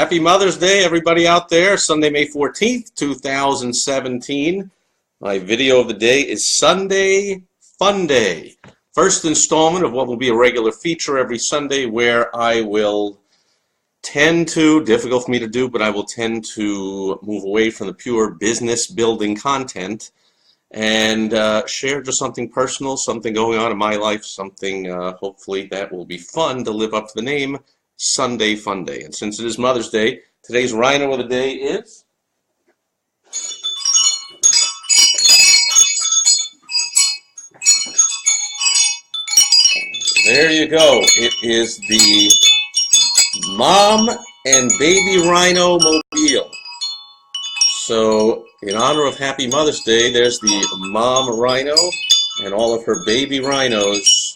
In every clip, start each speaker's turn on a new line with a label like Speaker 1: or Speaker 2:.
Speaker 1: Happy Mother's Day, everybody out there. Sunday, May 14th, 2017. My video of the day is Sunday Funday. First installment of what will be a regular feature every Sunday where I will tend to, difficult for me to do, but I will tend to move away from the pure business building content and share just something personal, something going on in my life, something hopefully that will be fun to live up to the name Sunday Funday. And since it is Mother's Day, today's Rhino of the day is there you go. It is the Mom and Baby Rhino Mobile. So in honor of Happy Mother's Day, there's the Mom Rhino and all of her baby rhinos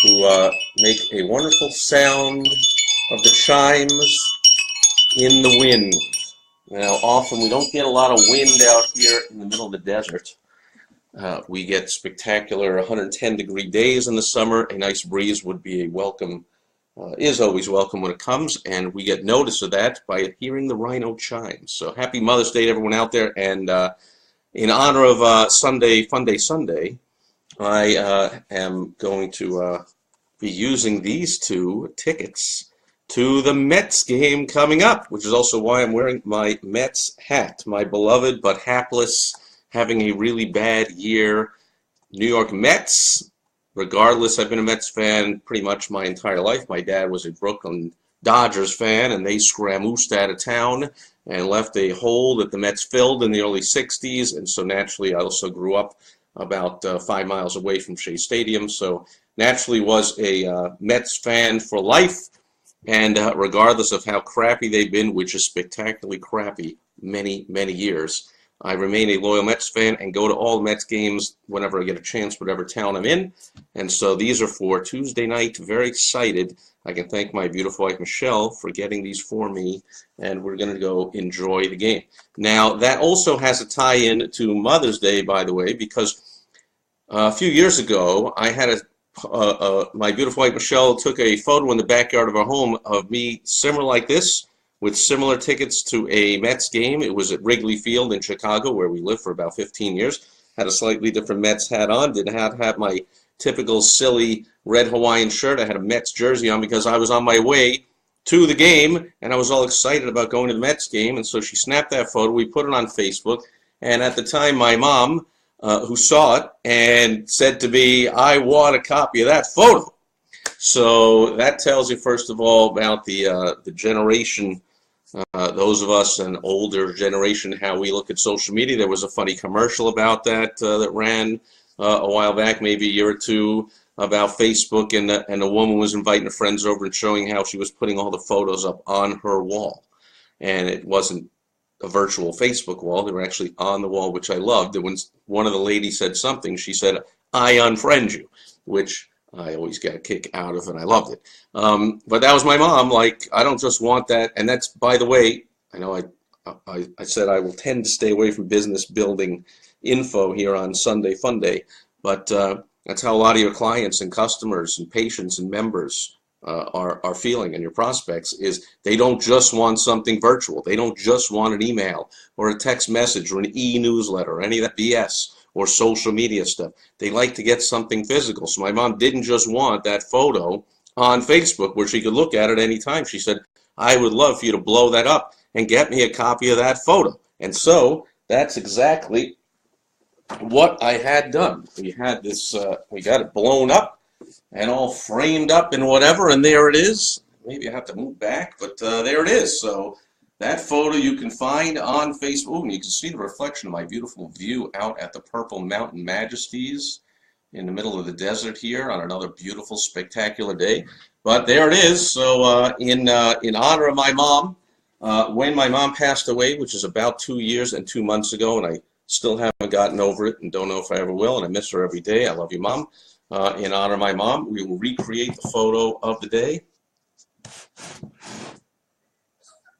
Speaker 1: who make a wonderful sound of the chimes in the wind. Now, often we don't get a lot of wind out here in the middle of the desert. We get spectacular 110-degree days in the summer. A nice breeze would be a welcome, is always welcome when it comes, and we get notice of that by hearing the rhino chimes. So happy Mother's Day to everyone out there, and in honor of Sunday Funday Sunday, I am going to be using these two tickets to the Mets game coming up, which is also why I'm wearing my Mets hat. My beloved but hapless, having a really bad year, New York Mets. Regardless, I've been a Mets fan pretty much my entire life. My dad was a Brooklyn Dodgers fan, and they scramoosed out of town and left a hole that the Mets filled in the early 60s, and so naturally I also grew up about 5 miles away from Shea Stadium, so naturally was a Mets fan for life. And regardless of how crappy they've been, which is spectacularly crappy many, many years, I remain a loyal Mets fan and go to all Mets games whenever I get a chance, whatever town I'm in. And so these are for Tuesday night. Very excited. I can thank my beautiful wife, Michelle, for getting these for me, and we're going to go enjoy the game. Now, that also has a tie-in to Mother's Day, by the way, because a few years ago, I had my beautiful wife Michelle took a photo in the backyard of our home of me similar like this with similar tickets to a Mets game. It was at Wrigley Field in Chicago where we lived for about 15 years. Had a slightly different Mets hat on. Didn't have my typical silly red Hawaiian shirt. I had a Mets jersey on because I was on my way to the game and I was all excited about going to the Mets game, and so she snapped that photo. We put it on Facebook, and at the time my mom who saw it and said to me, I want a copy of that photo. So that tells you, first of all, about the generation, those of us an older generation, how we look at social media. There was a funny commercial about that that ran a while back, maybe a year or two, about Facebook, and a woman was inviting her friends over and showing how she was putting all the photos up on her wall. And it wasn't a virtual Facebook wall. They were actually on the wall, which I loved. And when one of the ladies said something, she said, I unfriend you, which I always got a kick out of, and I loved it. But that was my mom. Like, I don't just want that. And that's, by the way, I know I said I will tend to stay away from business building info here on Sunday Funday, but that's how a lot of your clients and customers and patients and members are feeling, and your prospects, is they don't just want something virtual. They don't just want an email or a text message or an e-newsletter or any of that BS or social media stuff. They like to get something physical. So my mom didn't just want that photo on Facebook where she could look at it any time. She said, I would love for you to blow that up and get me a copy of that photo. And so that's exactly what I had done. We had this, we got it blown up and all framed up and whatever, and there it is. Maybe I have to move back, but there it is. So that photo you can find on Facebook, and you can see the reflection of my beautiful view out at the Purple Mountain Majesties in the middle of the desert here on another beautiful, spectacular day. But there it is. So in honor of my mom, when my mom passed away, which is about 2 years and 2 months ago, and I still haven't gotten over it and don't know if I ever will, and I miss her every day. I love you, Mom. In honor of my mom, we will recreate the photo of the day.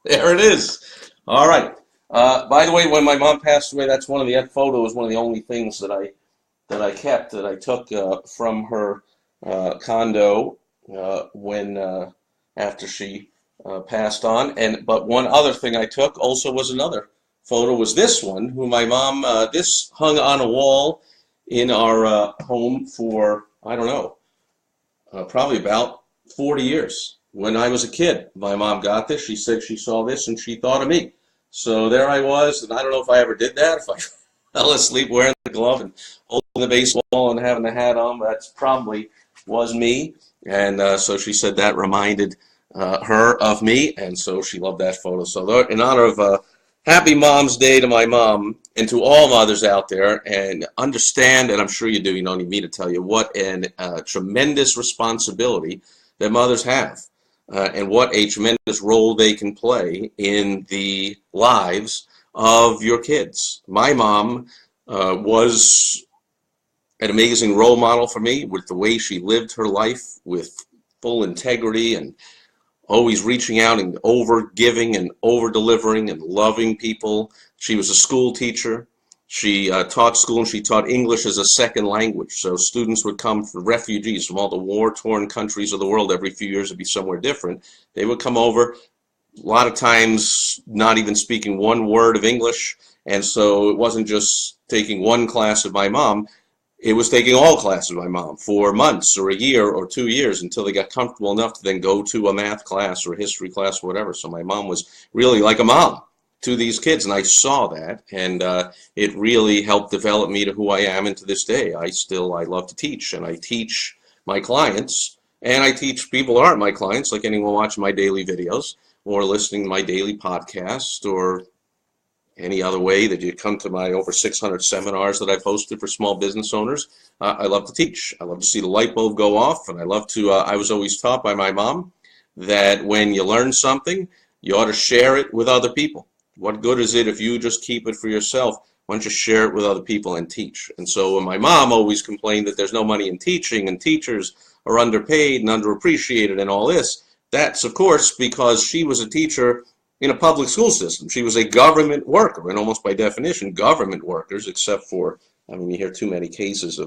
Speaker 1: There it is. All right. By the way, when my mom passed away, that's one of the photos, one of the only things that I kept, that I took from her condo when after she passed on. But one other thing I took also was another photo, was this one, who my mom, this hung on a wall in our home for, I don't know, probably about 40 years. When I was a kid, my mom got this. She said she saw this and she thought of me. So there I was, and I don't know if I ever did that, if I fell asleep wearing the glove and holding the baseball and having the hat on. That's probably was me. And so she said that reminded her of me, and so she loved that photo. So in honor of Happy Mom's Day to my mom and to all mothers out there, and understand, and I'm sure you do, you don't need me to tell you, what an tremendous responsibility that mothers have. And what a tremendous role they can play in the lives of your kids. My mom was an amazing role model for me with the way she lived her life with full integrity and always reaching out and over giving and over delivering and loving people. She was a school teacher. She taught school, and she taught English as a second language. So students would come from refugees from all the war-torn countries of the world. Every few years it'd be somewhere different. They would come over, a lot of times not even speaking one word of English. And so it wasn't just taking one class of my mom. It was taking all classes with my mom for months or a year or 2 years until they got comfortable enough to then go to a math class or a history class or whatever. So my mom was really like a mom to these kids, and I saw that, and it really helped develop me to who I am, and to this day I love to teach, and I teach my clients, and I teach people that aren't my clients, like anyone watching my daily videos or listening to my daily podcast or any other way that you come to my over 600 seminars that I've hosted for small business owners. I love to teach. I love to see the light bulb go off, and I love to, I was always taught by my mom that when you learn something, you ought to share it with other people. What good is it if you just keep it for yourself? Why don't you share it with other people and teach? And so when my mom always complained that there's no money in teaching and teachers are underpaid and underappreciated and all this, that's of course because she was a teacher in a public school system. She was a government worker, and almost by definition, government workers, except for, I mean, you hear too many cases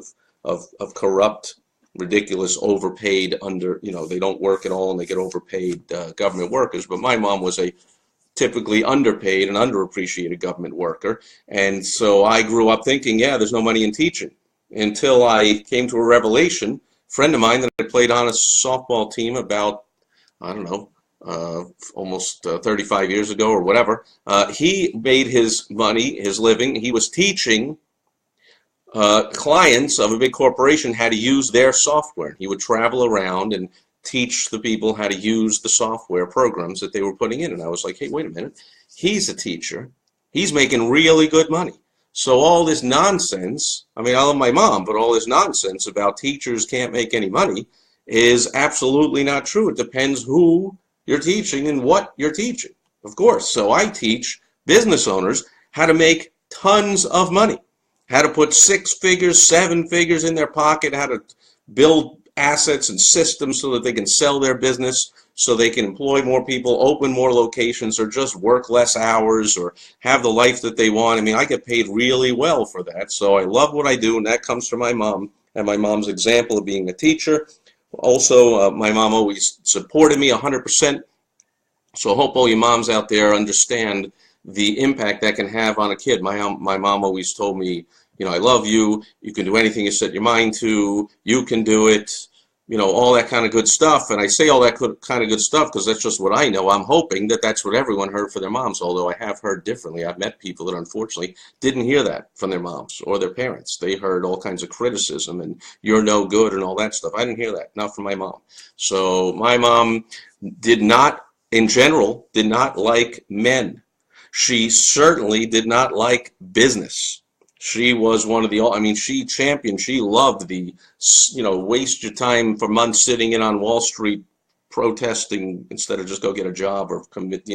Speaker 1: of corrupt, ridiculous, overpaid, they don't work at all and they get overpaid government workers. But my mom was a typically underpaid and underappreciated government worker. And so I grew up thinking, yeah, there's no money in teaching, until I came to a revelation. A friend of mine that I played on a softball team about, I don't know, almost 35 years ago or whatever, he made his money, his living. He was teaching clients of a big corporation how to use their software. He would travel around and teach the people how to use the software programs that they were putting in. And I was like, hey, wait a minute. He's a teacher. He's making really good money. So all this nonsense, I mean, I love my mom, but all this nonsense about teachers can't make any money is absolutely not true. It depends who you're teaching and what you're teaching, of course. So I teach business owners how to make tons of money, how to put 6 figures, 7 figures in their pocket, how to build assets and systems so that they can sell their business, so they can employ more people, open more locations, or just work less hours, or have the life that they want. I mean, I get paid really well for that. So I love what I do, and that comes from my mom and my mom's example of being a teacher. Also, my mom always supported me 100%. So I hope all you moms out there understand the impact that can have on a kid. My mom always told me, I love you. You can do anything you set your mind to. You can do it. All that kind of good stuff. And I say all that kind of good stuff because that's just what I know. I'm hoping that that's what everyone heard for their moms, although I have heard differently. I've met people that unfortunately didn't hear that from their moms or their parents. They heard all kinds of criticism and you're no good and all that stuff. I didn't hear that, not from my mom. So my mom in general, did not like men. She certainly did not like business. She was one of she championed, she loved the, waste your time for months sitting in on Wall Street protesting instead of just go get a job or commit,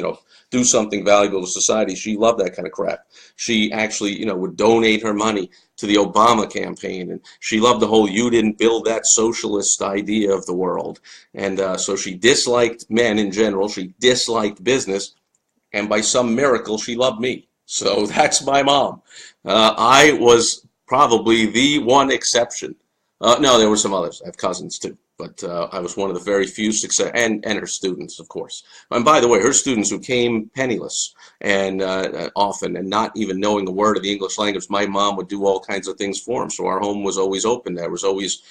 Speaker 1: do something valuable to society. She loved that kind of crap. She actually, would donate her money to the Obama campaign, and she loved the whole "you didn't build that socialist" idea of the world. And so she disliked men in general. She disliked business, and by some miracle, she loved me. So that's my mom. I was probably the one exception No, there were some others. I have cousins too, but I was one of the very few success, and her students, of course. And by the way, her students who came penniless and often and not even knowing a word of the English language, my mom would do all kinds of things for them. So our home was always open. There was always,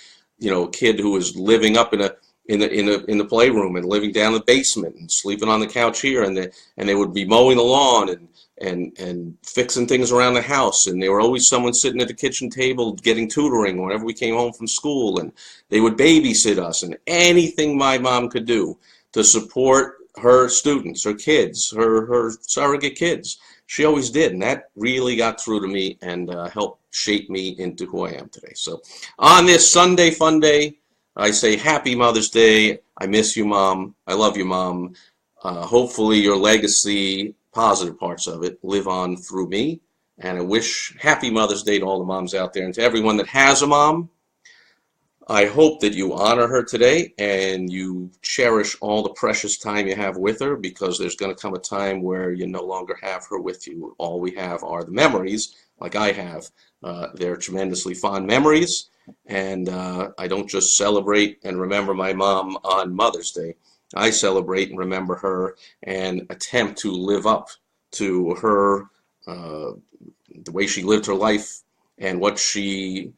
Speaker 1: a kid who was living up in the playroom and living down the basement and sleeping on the couch here, and they would be mowing the lawn and fixing things around the house, and there were always someone sitting at the kitchen table getting tutoring whenever we came home from school, and they would babysit us, and anything my mom could do to support her students, her kids, her surrogate kids, she always did, and that really got through to me and helped shape me into who I am today. So on this Sunday fun day, I say happy Mother's Day. I miss you, Mom. I love you, Mom. Hopefully your legacy, positive parts of it, live on through me. And I wish happy Mother's Day to all the moms out there, and to everyone that has a mom. I hope that you honor her today and you cherish all the precious time you have with her, because there's going to come a time where you no longer have her with you. All we have are the memories, like I have. They're tremendously fond memories. And I don't just celebrate and remember my mom on Mother's Day. I celebrate and remember her and attempt to live up to her, the way she lived her life and what she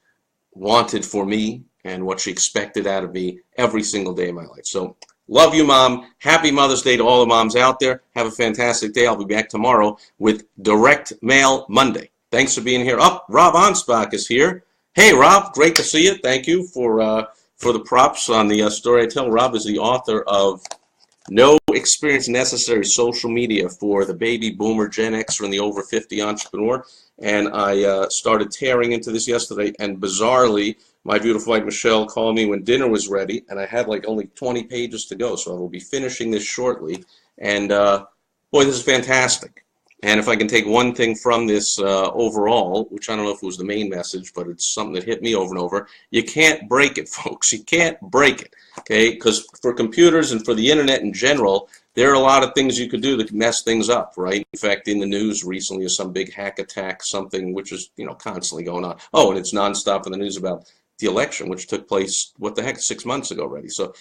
Speaker 1: wanted for me and what she expected out of me every single day of my life. So love you, Mom. Happy Mother's Day to all the moms out there. Have a fantastic day. I'll be back tomorrow with Direct Mail Monday. Thanks for being here. Oh, Rob Onspach is here. Hey, Rob, great to see you. Thank you for the props on the story I tell. Rob is the author of No Experience Necessary Social Media for the Baby Boomer, Gen Xer, and the Over 50 Entrepreneur. And I started tearing into this yesterday, and bizarrely, my beautiful wife Michelle called me when dinner was ready, and I had like only 20 pages to go, so I will be finishing this shortly. And boy, this is fantastic. And if I can take one thing from this overall, which I don't know if it was the main message, but it's something that hit me over and over, you can't break it, folks. You can't break it, okay? Because for computers and for the internet in general, there are a lot of things you could do that can mess things up, right? In fact, in the news recently is some big hack attack, something which is, constantly going on. Oh, and it's nonstop in the news about the election, which took place, 6 months ago already. So,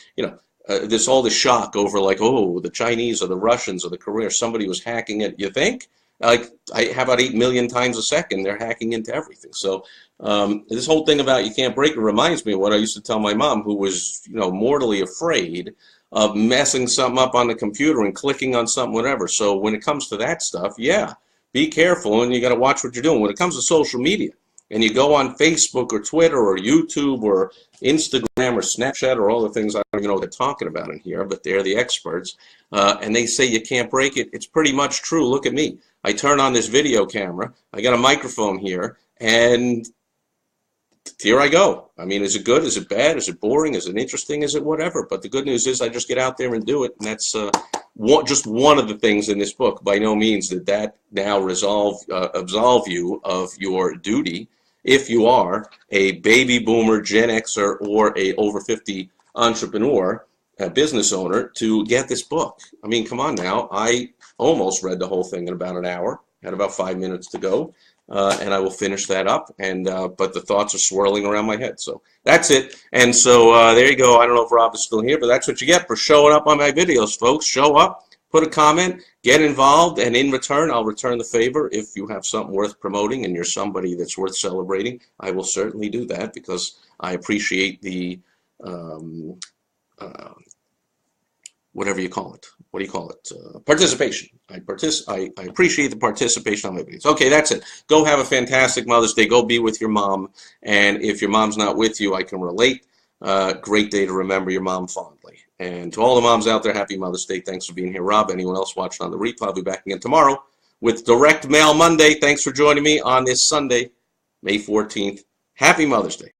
Speaker 1: all the shock over like, oh, the Chinese or the Russians or the Koreans, somebody was hacking it. You think? Like, I have about 8 million times a second, they're hacking into everything. So this whole thing about you can't break it reminds me of what I used to tell my mom, who was, mortally afraid of messing something up on the computer and clicking on something, whatever. So when it comes to that stuff, yeah, be careful, and you got to watch what you're doing. When it comes to social media, and you go on Facebook or Twitter or YouTube or Instagram or Snapchat or all the things I don't even know what they're talking about in here, but they're the experts, and they say you can't break it, it's pretty much true. Look at me. I turn on this video camera, I got a microphone here, and here I go. I mean, is it good? Is it bad? Is it boring? Is it interesting? Is it whatever? But the good news is I just get out there and do it, and that's just one of the things in this book. By no means did that now absolve you of your duty if you are a baby boomer, Gen Xer, or a over 50 entrepreneur, a business owner, to get this book. I mean, come on now. I almost read the whole thing in about an hour. Had about 5 minutes to go, and I will finish that up. And but the thoughts are swirling around my head. So that's it. And so there you go. I don't know if Rob is still here, but that's what you get for showing up on my videos, folks. Show up. Put a comment, get involved, and in return, I'll return the favor. If you have something worth promoting and you're somebody that's worth celebrating, I will certainly do that, because I appreciate the, whatever you call it. What do you call it? Participation. I appreciate the participation on my videos. Okay, that's it. Go have a fantastic Mother's Day. Go be with your mom. And if your mom's not with you, I can relate. Great day to remember your mom fondly. And to all the moms out there, happy Mother's Day. Thanks for being here. Rob, anyone else watching on the replay, I'll be back again tomorrow with Direct Mail Monday. Thanks for joining me on this Sunday, May 14th. Happy Mother's Day.